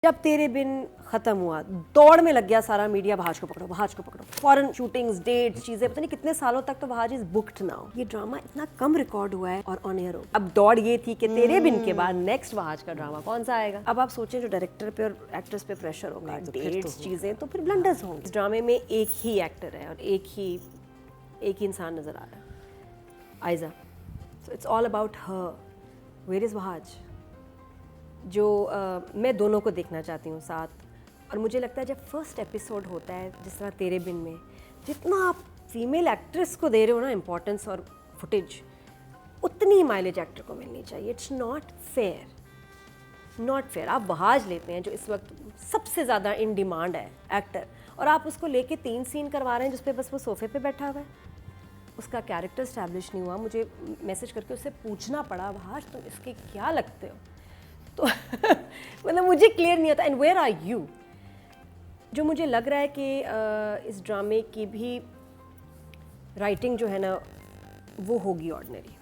जब तेरे बिन खत्म हुआ दौड़ में लग गया सारा मीडिया, भाज को पकड़ो, फॉरेन शूटिंग्स, डेट्स, चीजें, पता नहीं कितने सालों तक तो भाज इज बुक्ड नाउ। ये ड्रामा इतना कम रिकॉर्ड हुआ है और ऑन एयर हो। अब दौड़ ये थी कि तेरे बिन के बाद नेक्स्ट भाज का ड्रामा कौन सा आएगा। अब आप सोचें जो डायरेक्टर पे और एक्ट्रेस पे प्रेशर होगा, डेट्स, चीजें, तो फिर ब्लंडर्स होंगे। इस ड्रामे में एक ही एक्टर है और एक ही इंसान नजर आ रहा है, Ayeza. So it's all about her. Where is भाज, जो मैं दोनों को देखना चाहती हूँ साथ। और मुझे लगता है जब फर्स्ट एपिसोड होता है जिस तरह तेरे बिन में, जितना आप फीमेल एक्ट्रेस को दे रहे हो ना इम्पोर्टेंस और फुटेज, उतनी माइलेज एक्टर को मिलनी चाहिए। It's not fair. आप वहाज लेते हैं जो इस वक्त सबसे ज़्यादा इन डिमांड है एक्टर, और आप उसको लेके 3 सीन करवा रहे हैं जिस पे बस वो सोफे पे बैठा हुआ है, उसका कैरेक्टर स्टैब्लिश नहीं हुआ। मुझे मैसेज करके उससे पूछना पड़ा, वहाज तुम इसके क्या लगते हो, तो मतलब मुझे क्लियर नहीं होता। And where are you. जो मुझे लग रहा है कि इस ड्रामे की भी राइटिंग जो है ना वो होगी ऑर्डिनरी।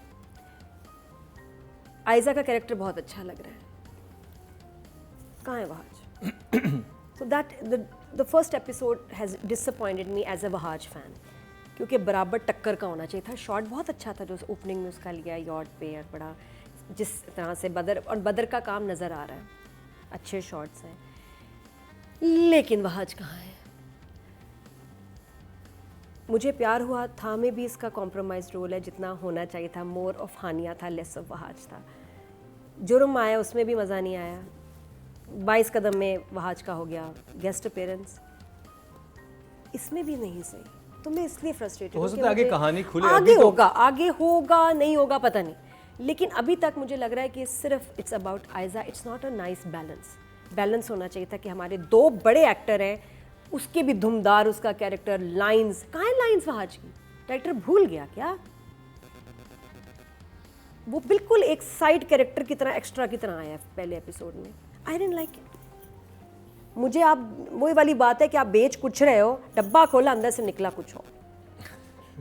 आयजा का कैरेक्टर बहुत अच्छा लग रहा है, कहाँ है Wahaj. So that the first episode has disappointed me as a Wahaj fan, क्योंकि बराबर टक्कर का होना चाहिए था। शॉट बहुत अच्छा था जो ओपनिंग में उसका लिया यॉट पे, और बड़ा जिस तरह से बदर का काम नज़र आ रहा है, अच्छे शॉट्स हैं, लेकिन वहाज कहाँ है। मुझे प्यार हुआ था में भी इसका कॉम्प्रोमाइज रोल है, जितना होना चाहिए था। मोर ऑफ हानिया था, लेस ऑफ वहाज था। जुर्म आया उसमें भी मज़ा नहीं आया। 22 कदम में वहाज का हो गया गेस्ट अपीयरेंस, इसमें भी नहीं सही। तो मैं इसलिए फ्रस्ट्रेटेड हो सकता है आगे कहानी खुले, आगे होगा नहीं होगा पता नहीं, लेकिन अभी तक मुझे लग रहा है कि सिर्फ it's about Ayeza. It's not a nice balance होना चाहिए था कि हमारे 2 बड़े एक्टर हैं, उसके भी धुमदार उसका कैरेक्टर, लाइंस कहाँ है, लाइंस वहाज की डायरेक्टर भूल गया क्या। वो बिल्कुल एक साइड कैरेक्टर की तरह, एक्स्ट्रा की तरह आया है पहले एपिसोड में। I didn't like it. मुझे आप वही वाली बात है कि आप बेच कुछ रहे हो, डब्बा खोला अंदर से निकला कुछ हो।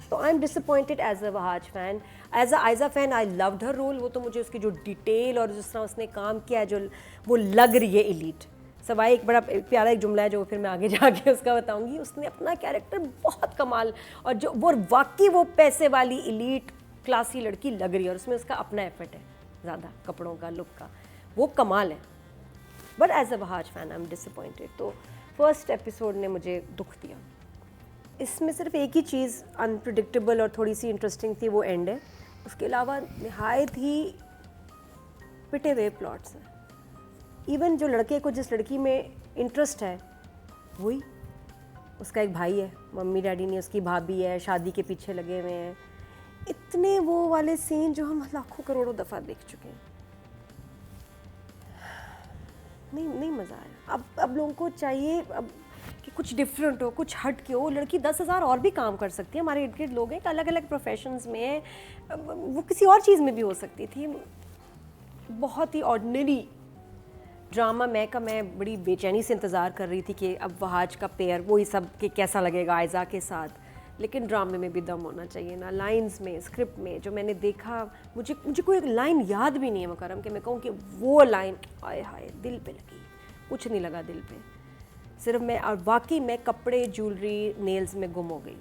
तो I am disappointed as a Wahaj fan. As a Ayeza fan I loved her role. वो तो मुझे उसकी जो डिटेल और जिस तरह उसने काम किया है, जो वो लग रही है एलीट। सवाई एक बड़ा प्यारा एक जुमला है जो फिर मैं आगे जाके उसका बताऊंगी। उसने अपना कैरेक्टर बहुत कमाल, और जो वो वाकई वो पैसे वाली एलीट क्लासी लड़की लग रही है, और उसमें उसका अपना एफर्ट है ज़्यादा, कपड़ों का, लुक का, वो कमाल है। But as a Wahaj fan I am disappointed. तो फर्स्ट एपिसोड ने मुझे दुख दिया। इसमें सिर्फ एक ही चीज़ अनप्रिडिक्टेबल और थोड़ी सी इंटरेस्टिंग थी, वो एंड है। उसके अलावा निहायत ही पिटे हुए प्लॉट्स हैं। इवन जो लड़के को जिस लड़की में इंटरेस्ट है, वही उसका एक भाई है, मम्मी डैडी नहीं, उसकी भाभी है, शादी के पीछे लगे हुए हैं। इतने वो वाले सीन जो हम लाखों करोड़ों दफ़ा देख चुके हैं। नहीं मज़ा आया। अब लोगों को चाहिए अब कि कुछ डिफरेंट हो, कुछ हट के हो। लड़की 10,000 और भी काम कर सकती है। हमारे इर्द गिर्द लोग हैं अलग अलग प्रोफेशंस में, वो किसी और चीज़ में भी हो सकती थी। बहुत ही ऑर्डिनरी ड्रामा मैं बड़ी बेचैनी से इंतज़ार कर रही थी कि अब वहाज का पेयर वही सब कि कैसा लगेगा आयजा के साथ। लेकिन ड्रामे में भी दम होना चाहिए ना, लाइंस में, स्क्रिप्ट में। जो मैंने देखा, मुझे कोई लाइन याद भी नहीं है मुकरम कि मैं कहूँ कि वो लाइन आए हाय दिल पे लगी। कुछ नहीं लगा दिल पे, सिर्फ मैं, और वाकई मैं कपड़े, ज्वेलरी, नेल्स में गुम हो गई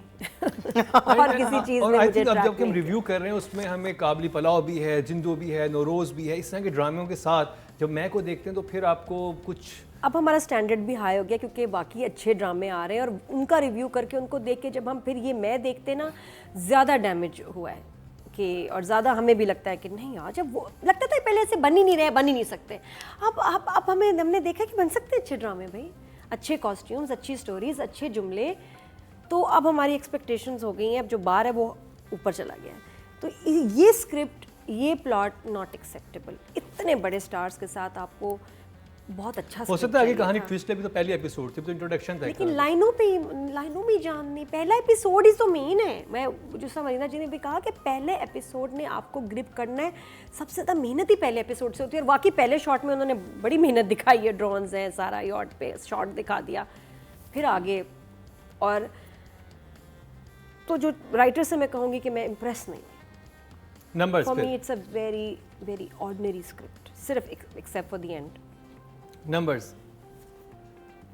और किसी चीज़ में मुझे अब जब हम रिव्यू कर रहे हैं उसमें हमें काबली पलाव भी है, जिंदो भी है, नौरोज़ भी है, इस तरह के ड्रामों के साथ जब मैं को देखते हैं तो फिर आपको कुछ, अब हमारा स्टैंडर्ड भी हाई हो गया क्योंकि बाकी अच्छे ड्रामे आ रहे हैं, और उनका रिव्यू करके उनको देख के जब हम फिर ये मैं देखते ना, ज़्यादा डैमेज हुआ है कि, और ज़्यादा हमें भी लगता है कि नहीं यार, जब वो लगता था पहले ऐसे बन ही नहीं रहे, बन ही नहीं सकते। अब हमने देखा कि बन सकते अच्छे ड्रामे भाई, अच्छे कॉस्ट्यूम्स, अच्छी स्टोरीज, अच्छे जुमले। तो अब हमारी एक्सपेक्टेशंस हो गई हैं, अब जो बार है वो ऊपर चला गया है। तो ये स्क्रिप्ट, ये प्लॉट नॉट एक्सेप्टेबल। इतने बड़े स्टार्स के साथ आपको बहुत अच्छा हो सकता है आगे कहानी ट्विस्ट है। भी तो पहली एपिसोड थी, तो इंट्रोडक्शन था, लेकिन लाइनों में जाननी, पहला एपिसोड ही तो मेन है। मैं जिस मरीना जी ने भी कहा कि पहले एपिसोड ने आपको ग्रिप करना है। सबसे ज़्यादा मेहनत ही पहले एपिसोड से होती है, और वाकई पहले शॉट में उन्होंने बड़ी मेहनत दिखाई है। ड्रोन्स हैं, सारा यॉट पे शॉट दिखा दिया, फिर आगे। और तो जो राइटर से मैं कहूँगी कि मैं इम्प्रेस नहीं। Numbers for me it's a very very ordinary script, सिर्फ except for the end. Numbers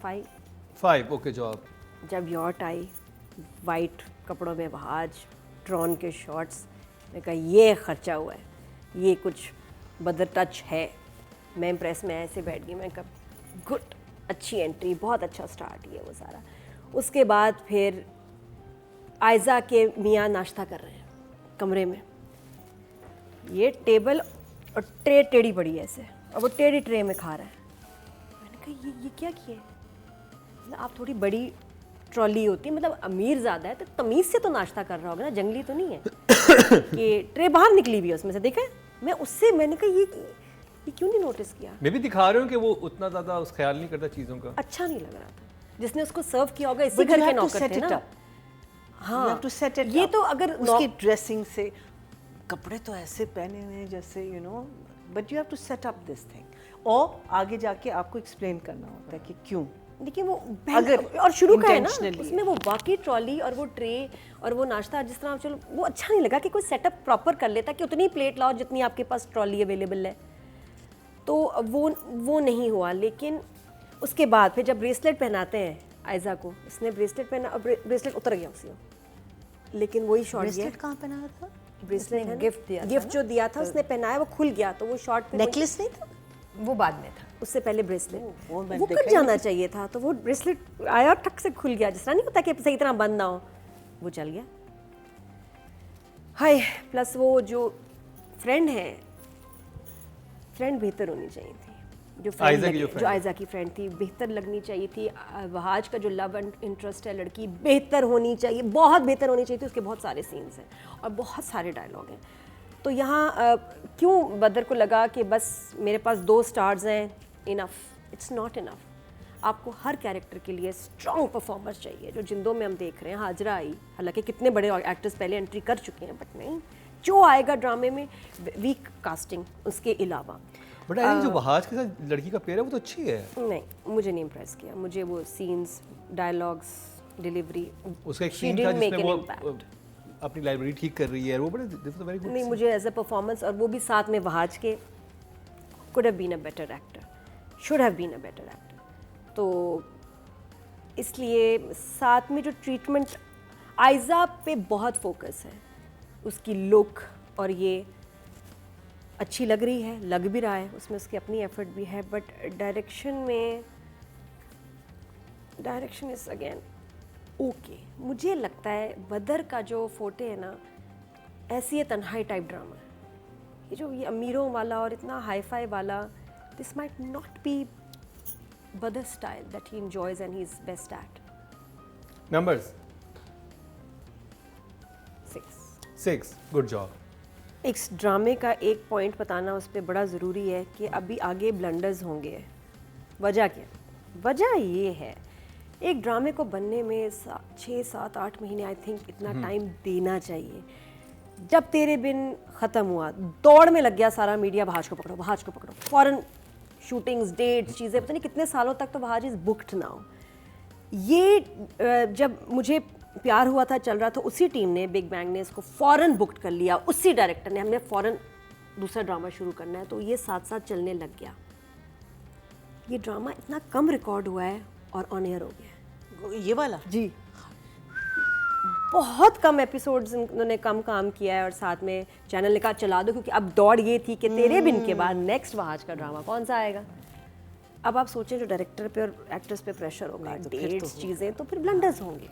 5 okay job. जब यॉट आई, वाइट कपड़ों में वहाज, ड्रोन के शॉट्स, मैंने कहा ये खर्चा हुआ है, ये कुछ बदर टच है। मैं इम्प्रेस में ऐसे बैठ गई, मैं कहा गुड, अच्छी एंट्री, बहुत अच्छा स्टार्ट किया वो सारा। उसके बाद फिर आयज़ा के मियाँ नाश्ता कर रहे हैं कमरे में, ये टेबल और ट्रे टेढ़ी पड़ी है ऐसे, और वो टेढ़ी ट्रे में खा रहा है। मैंने कहा ये क्या किया है? मतलब आप थोड़ी बड़ी ट्रॉली होती है, मतलब अमीर ज़्यादा है तो तमीज़ से तो नाश्ता कर रहा होगा ना, जंगली तो नहीं है कि ट्रे बाहर निकली हुई है उसमें से, देखा है? मैंने कहा ये क्यों नहीं नोटिस किया? मैं भी दिखा रहे हूँ कि वो उतना ज़्यादा उस ख्याल नहीं करता चीज़ों का। अच्छा नहीं लग रहा था। जिसने उसको सर्व किया होगा इसी घर के नौकर थे ना। हाँ, टू सेट इट ये तो अगर उसकी ड्रेसिंग से, कपड़े तो ऐसे पहने हुए हैं जैसे you know, but you have to set up this thing, और आगे जाके आपको एक्सप्लेन करना होता है कि क्यों। देखिए वो अगर और शुरू का है ना, intentionally उसमें वो बाकी ट्रॉली और वो ट्रे और वो नाश्ता जिस तरह, चलो वो अच्छा नहीं लगा कि कोई सेटअप प्रॉपर कर लेता कि उतनी प्लेट लाओ जितनी आपके पास ट्रॉली अवेलेबल है, तो वो नहीं हुआ। लेकिन उसके बाद फिर जब ब्रेसलेट पहनाते हैं आयज़ा को, इसने ब्रेसलेट पहना और ब्रेसलेट उतर गया उसी में, लेकिन वही शॉट गया। ब्रेसलेट कहाँ पहनाया था? ब्रेसलेट है गिफ्ट गिफ्ट जो दिया था उसने पहनाया, वो खुल गया, तो वो शॉर्ट पे नेकलेस नहीं था? वो बाद में था। उससे पहले ब्रेसलेट वो मैंने वो देखा कट जाना चाहिए था, तो वो ब्रेसलेट आया और ठक से खुल गया, जिस तरह नहीं होता कि सही तरह बंद ना हो, वो चल गया। हाय, प्लस वो जो फ्रेंड है, फ्रेंड बेहतर होनी चाहिए थी, आयज़ा की जो friend जो आयज़ा की फ्रेंड थी बेहतर लगनी चाहिए थी। वहाज का जो लव एंड इंटरेस्ट है लड़की, बेहतर होनी चाहिए, बहुत बेहतर होनी चाहिए थी। उसके बहुत सारे सीन्स हैं और बहुत सारे डायलॉग हैं। तो यहाँ क्यों बदर को लगा कि बस मेरे पास 2 स्टार्स हैं, इनफ? It's not enough. आपको हर कैरेक्टर के लिए स्ट्रॉन्ग परफॉर्मर्स चाहिए, जो जिंदों में हम देख रहे हैं। हाजरा आई, हालांकि कितने बड़े एक्टर्स पहले एंट्री कर चुके हैं, बट नहीं, जो आएगा ड्रामे में वीक कास्टिंग उसके अलावा। बट आई थिंक जो वहाज के साथ लड़की का पेयर है वो तो अच्छी है। नहीं, मुझे नहीं इम्प्रेस किया। मुझे वो सीन्स, डायलॉग्स, डिलीवरी, उसका एक सीन था जिसमें वो अपनी लाइब्रेरी ठीक कर रही है, वो बड़े वेरी गुड। नहीं, मुझे एज अ परफॉर्मेंस, और वो भी साथ में वहाज के, could have been a better actor, should have been a better actor. तो इसलिए साथ में जो ट्रीटमेंट, आयज़ा पे बहुत फोकस है, उसकी लुक, और ये अच्छी लग रही है, लग भी रहा है, उसमें उसकी अपनी एफर्ट भी है, but direction is again okay. मुझे लगता है बदर का जो फोटे है ना, ऐसी है तन्हाई टाइप ड्रामा, ये जो ये अमीरों वाला और इतना हाई फाई वाला, दिस माइट नॉट बी बदर style that he enjoys and he is best at. Numbers 6 good job. इस ड्रामे का एक पॉइंट बताना उस पर बड़ा ज़रूरी है कि अभी आगे ब्लंडर्स होंगे। वजह क्या? वजह ये है, एक ड्रामे को बनने में 6, 7, 8 महीने आई थिंक इतना टाइम देना चाहिए। जब तेरे बिन ख़त्म हुआ, दौड़ में लग गया सारा मीडिया, वहाज को पकड़ो, फॉरेन शूटिंग्स, डेट्स, चीज़ें, पता नहीं कितने सालों तक तो वहाज इज़ बुक्ड नाउ। ये जब मुझे प्यार हुआ था, चल रहा था, उसी टीम ने, बिग बैंग ने इसको फ़ौरन बुक्ड कर लिया, उसी डायरेक्टर ने, हमने फ़ौरन दूसरा ड्रामा शुरू करना है, तो ये साथ साथ चलने लग गया। ये ड्रामा इतना कम रिकॉर्ड हुआ है और ऑन एयर हो गया है। ये वाला जी, बहुत कम एपिसोड्स इन्होंने कम काम किया है, और साथ में चैनल ने कहा चला दो, क्योंकि अब दौड़ ये थी कि तेरे बिन के बाद नेक्स्ट वहाज का ड्रामा कौन सा आएगा। अब आप सोचें, जो डायरेक्टर पे और एक्टर्स पे प्रेशर होगा, डेट्स, चीज़ें, तो फिर ब्लंडर्स होंगे।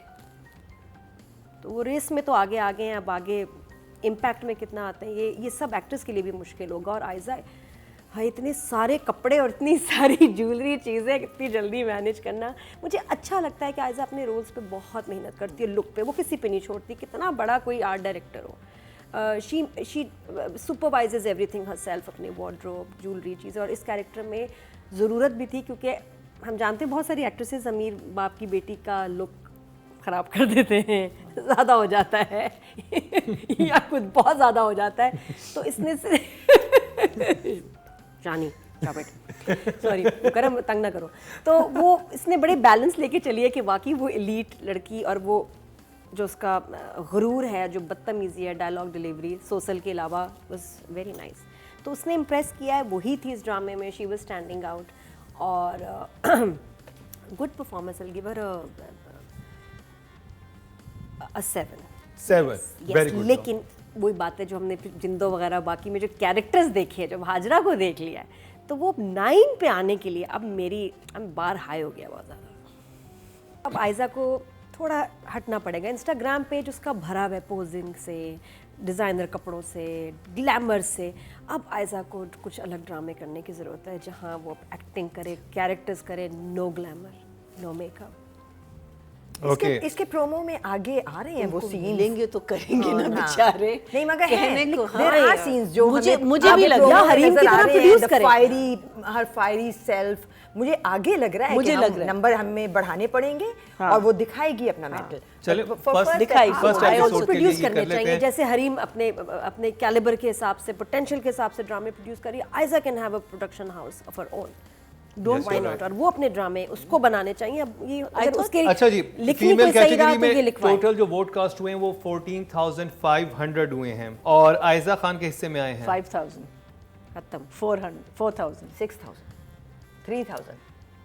तो वो रेस में तो आगे हैं, अब आगे इम्पैक्ट में कितना आते हैं, ये सब एक्टर्स के लिए भी मुश्किल होगा। और आयज़ा, हाँ, इतने सारे कपड़े और इतनी सारी ज्वेलरी, चीज़ें कितनी जल्दी मैनेज करना, मुझे अच्छा लगता है कि आयज़ा अपने रोल्स पे बहुत मेहनत करती है, लुक पे, वो किसी पे नहीं छोड़ती, कितना बड़ा कोई आर्ट डायरेक्टर हो। शी सुपरवाइजेज एवरीथिंग हरसेल्फ, अपने वार्डरोब, ज्वेलरी, चीज़ें। और इस कैरेक्टर में ज़रूरत भी थी, क्योंकि हम जानते हैं बहुत सारी एक्ट्रेसेस अमीर बाप की बेटी का लुक ख़राब कर देते हैं, ज़्यादा हो जाता है या कुछ बहुत ज़्यादा हो जाता है, तो इसने से जानी सॉरी, करम तंग ना करो। तो वो इसने बड़े बैलेंस लेके चली है कि वाकई वो एलीट लड़की, और वो जो उसका गुरूर है, जो बदतमीज़ी है, डायलॉग डिलीवरी, सोशल के अलावा, वाज वेरी नाइस। तो उसने इम्प्रेस किया है, वही थी इस ड्रामे में, शी वाज स्टैंडिंग आउट। और good performance. I'll give her a 7. 7 Yes, very good. लेकिन वही बात है जो हमने फिर जिंदो वगैरह बाकी में जो कैरेक्टर्स देखे हैं, जब हाजरा को देख लिया है, तो वो 9 पे आने के लिए अब मेरी बार हाई हो गया बहुत ज़्यादा। अब आयजा को थोड़ा हटना पड़ेगा। इंस्टाग्राम पेज उसका भरा हुआ है पोजिंग से, डिज़ाइनर कपड़ों से, ग्लैमर से। अब आयजा को कुछ अलग ड्रामे करने की ज़रूरत है जहाँ वो एक्टिंग करे, कैरेक्टर्स करे, no glamour, no makeup. Okay इसके प्रोमो में आगे आ रहे हैं वो सीन। लेंगे तो करेंगे ना हाँ। बेचारे। नहीं मगर कहने को देयर आर सीन्स जो मुझे हमें मुझे भी आगे लग promo रहा में है हरीम की नजर आ तरह रहे हैं, produce the करे। हर फायरी सेल्फ मुझे आगे लग रहा है मुझे कि लग हम रहा है। नंबर हमें बढ़ाने पड़ेंगे हाँ। और वो दिखाएगी अपना मेटल। चले, first दिखाएगी। first आयजा episode को के प्रोड्यूस लिए करने कर लेते चाहिए, हैं। जैसे हरीम अपने कैलिबर के हिसाब से, पोटेंशियल के हिसाब से ड्रामे प्रोड्यूस करिए। Ayeza can have a production house of her own, don't Yes, why you're not. right. और वो अपने ड्रामे उसको बनाने चाहिए। अब ये अगर thought- उसके अच्छा जी, लिखनी फीमेल कोई सही रहा कैटेगरी तो ये में लिखवाए। टोटल जो वोट कास्ट हुए हैं वो 14,500 हुए हैं और आयजा खान के हिस्से में आए हैं 5000 खत्म। 4000 6000 3000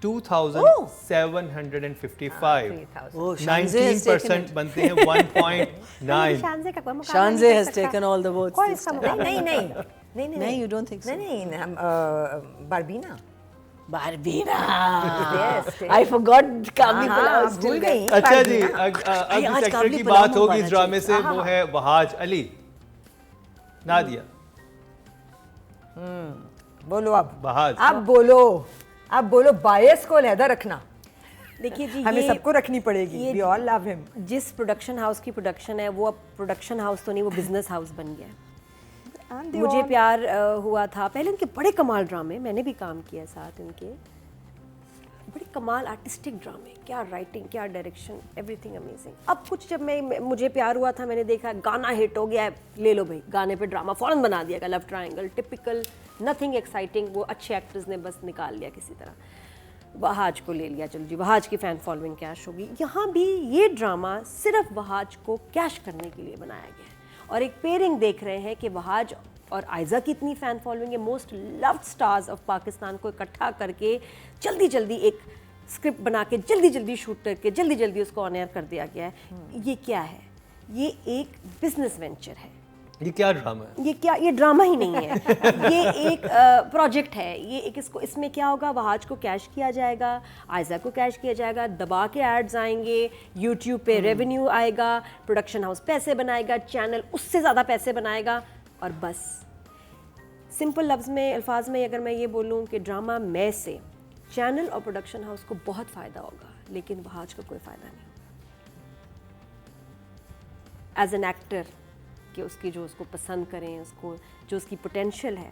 2,755 3000 Oh, Shanze has taken 19% it. बनते हैं 1.9 शानजे का कोई मुकाबला Shanze नहीं has कर सकता। taken all the votes कोई this इसका time. मुकाबला नहीं नहीं। नहीं नहीं नहीं नहीं, you don't think so? नहीं नहीं हम बारबीना Barbina. Yes, I forgot Kamli हाँ, Pala हाँ, was still भूल there. गई। अच्छा जी बारबीना। अब जिस आज एक्टर काबली की पलाव बात होगी इस बनना ड्रामे से चाहिए। वो है वहाज अली नादिया बोलो अब बहाज अब बोलो बायस को लहदा रखना। देखिए जी, हमें ये सबको रखनी पड़ेगी। ये वी ऑल लव हिम। जिस प्रोडक्शन हाउस की प्रोडक्शन है वो अब प्रोडक्शन हाउस तो नहीं, वो बिजनेस हाउस बन गया है। मुझे प्यार हुआ था पहले। इनके बड़े कमाल ड्रामे, मैंने भी काम किया साथ इनके, बड़े कमाल आर्टिस्टिक ड्रामे, क्या राइटिंग, क्या डायरेक्शन, एवरीथिंग अमेजिंग। अब कुछ जब मुझे प्यार हुआ था, मैंने देखा गाना हिट हो गया है, ले लो भाई गाने पे ड्रामा फौरन बना दिया, love triangle, typical, nothing exciting. वो अच्छे एक्टर्स ने बस निकाल लिया किसी तरह। वहाज को ले लिया, चलो जी वहाज की फ़ैन फॉलोइंग कैश होगी। यहाँ भी ये ड्रामा सिर्फ वहाज को कैश करने के लिए बनाया गया है और एक पेयरिंग देख रहे हैं कि वहाज और आयजा की इतनी फ़ैन फॉलोइंग है, most loved stars of Pakistan को इकट्ठा करके जल्दी जल्दी एक स्क्रिप्ट बना के जल्दी जल्दी शूट करके जल्दी जल्दी उसको ऑन एयर कर दिया गया है। ये क्या है? ये एक बिजनेस वेंचर है। ये क्या ड्रामा है? ये ड्रामा ही नहीं है, ये एक प्रोजेक्ट है। ये एक इसमें क्या होगा, वहाज को कैश किया जाएगा, आयजा को कैश किया जाएगा, दबा के एड्स आएंगे, यूट्यूब पे रेवेन्यू आएगा, प्रोडक्शन हाउस पैसे बनाएगा, चैनल उससे ज़्यादा पैसे बनाएगा और बस। सिंपल लफ्ज़ में, अल्फाज में अगर मैं ये बोलूँ कि ड्रामा में से चैनल और प्रोडक्शन हाउस को बहुत फ़ायदा होगा, लेकिन वहाज को कोई फ़ायदा नहीं। एज एन एक्टर कि उसकी जो उसको पसंद करें, उसको जो उसकी पोटेंशियल है।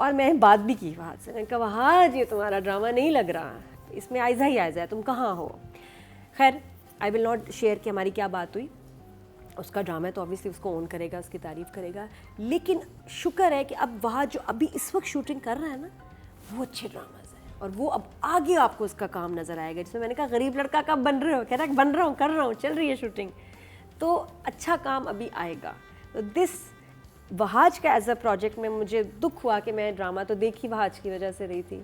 और मैं बात भी की वहाँ से, मैंने कहा वहाज ये तुम्हारा ड्रामा नहीं लग रहा, इसमें आयजा ही आयजा है, तुम कहाँ हो। खैर आई विल नॉट शेयर कि हमारी क्या बात हुई। उसका ड्रामा है तो ऑब्वियसली उसको ओन करेगा, उसकी तारीफ़ करेगा, लेकिन शुक्र है कि अब वहाँ जो अभी इस वक्त शूटिंग कर रहा है ना, वो अच्छे ड्रामाज हैं और वो अब आगे आपको उसका काम नज़र आएगा। जिसमें मैंने कहा गरीब लड़का कब बन रहे हो, कह रहा है बन रहा हूँ, कर रहा हूँ, चल रही है शूटिंग, तो अच्छा काम अभी आएगा। तो दिस वहाज का एज अ प्रोजेक्ट में मुझे दुख हुआ कि मैं ड्रामा तो देखी वहाज की वजह से रही थी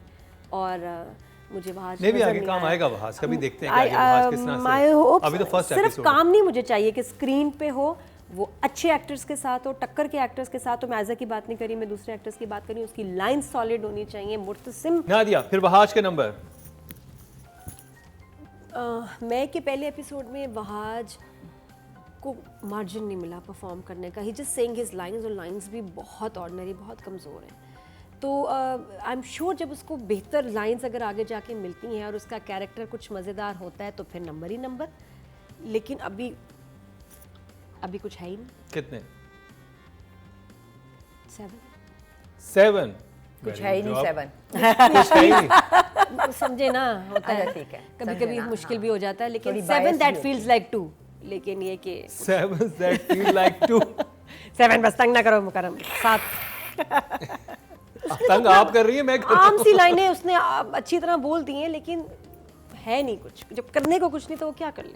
और मुझे वहाज नहीं भी नज़र आगे काम आया। आएगा वहाज का, भी देखते हैं कि आगे वहाज किस तरह My से। hopes, अभी तो फर्स्ट सिर्फ एपिसोड काम नहीं मुझे चाहिए कि स्क्रीन पे हो, वो अच्छे एक्टर्स के साथ हो, टक्कर के एक्टर्स के साथ हो। मैं आयजा की बात नहीं करी, मैं दूसरे एक्टर्स की बात करी, उसकी लाइन सॉलिड होनी चाहिए, मुर्तसिम। नादिया फिर वहाज के नंबर। मैं के पहले एपिसोड में वहाज को मार्जिन नहीं मिला परफॉर्म करने का। ही जस्ट सेइंग हिज लाइंस, और लाइंस भी बहुत ऑर्डिनरी, बहुत कमज़ोर हैं। तो आई एम श्योर जब उसको बेहतर लाइंस अगर आगे जाके मिलती हैं और उसका कैरेक्टर कुछ मज़ेदार होता है तो फिर नंबर ही नंबर। लेकिन अभी कुछ है ही नहीं। कितने? 7 कुछ है ही नहीं 7। कुछ है ही नहीं। समझे ना, होता है अच्छा, ठीक है, कभी समझे कभी ना, मुश्किल भी हो जाता है, लेकिन थोड़ी 7 bias दैट भी फील्स लाइक 2। लेकिन ये कि 7 that feel like 2। 7 बस तंग ना करो मुकरम। 7 तंग आप कर रही है, मैं कर रहा आम सी लाइनें उसने अच्छी तरह बोल दी हैं, लेकिन है नहीं कुछ। जब करने को कुछ नहीं तो वो क्या कर ले।